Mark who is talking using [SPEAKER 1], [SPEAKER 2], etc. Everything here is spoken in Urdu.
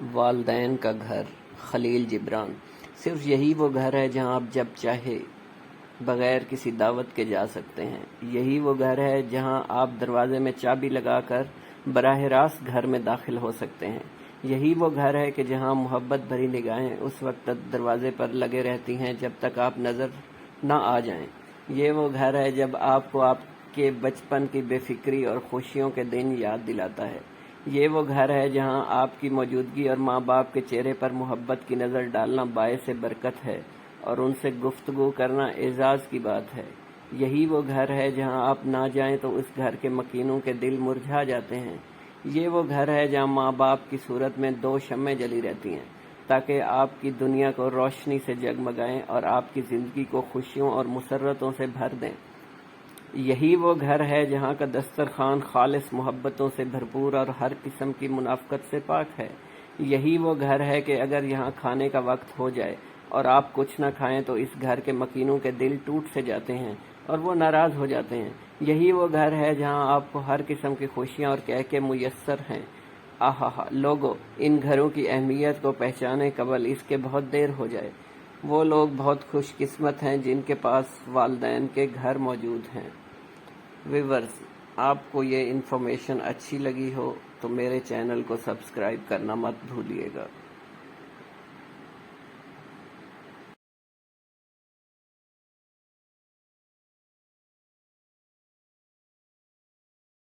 [SPEAKER 1] والدین کا گھر، خلیل جبران۔ صرف یہی وہ گھر ہے جہاں آپ جب چاہے بغیر کسی دعوت کے جا سکتے ہیں۔ یہی وہ گھر ہے جہاں آپ دروازے میں چابی لگا کر براہ راست گھر میں داخل ہو سکتے ہیں۔ یہی وہ گھر ہے کہ جہاں محبت بھری نگاہیں اس وقت تک دروازے پر لگے رہتی ہیں جب تک آپ نظر نہ آ جائیں۔ یہ وہ گھر ہے جب آپ کو آپ کے بچپن کی بے فکری اور خوشیوں کے دن یاد دلاتا ہے۔ یہ وہ گھر ہے جہاں آپ کی موجودگی اور ماں باپ کے چہرے پر محبت کی نظر ڈالنا باعث برکت ہے اور ان سے گفتگو کرنا اعزاز کی بات ہے۔ یہی وہ گھر ہے جہاں آپ نہ جائیں تو اس گھر کے مکینوں کے دل مرجھا جاتے ہیں۔ یہ وہ گھر ہے جہاں ماں باپ کی صورت میں 2 شمعیں جلی رہتی ہیں تاکہ آپ کی دنیا کو روشنی سے جگمگائیں اور آپ کی زندگی کو خوشیوں اور مسرتوں سے بھر دیں۔ یہی وہ گھر ہے جہاں کا دسترخوان خالص محبتوں سے بھرپور اور ہر قسم کی منافقت سے پاک ہے۔ یہی وہ گھر ہے کہ اگر یہاں کھانے کا وقت ہو جائے اور آپ کچھ نہ کھائیں تو اس گھر کے مکینوں کے دل ٹوٹ سے جاتے ہیں اور وہ ناراض ہو جاتے ہیں۔ یہی وہ گھر ہے جہاں آپ کو ہر قسم کی خوشیاں اور کہکے میسر ہیں۔ آہا لوگو، ان گھروں کی اہمیت کو پہچانے قبل اس کے بہت دیر ہو جائے۔ وہ لوگ بہت خوش قسمت ہیں جن کے پاس والدین کے گھر موجود ہیں۔ ویورز، آپ کو یہ انفارمیشن اچھی لگی ہو تو میرے چینل کو سبسکرائب کرنا مت بھولیے گا۔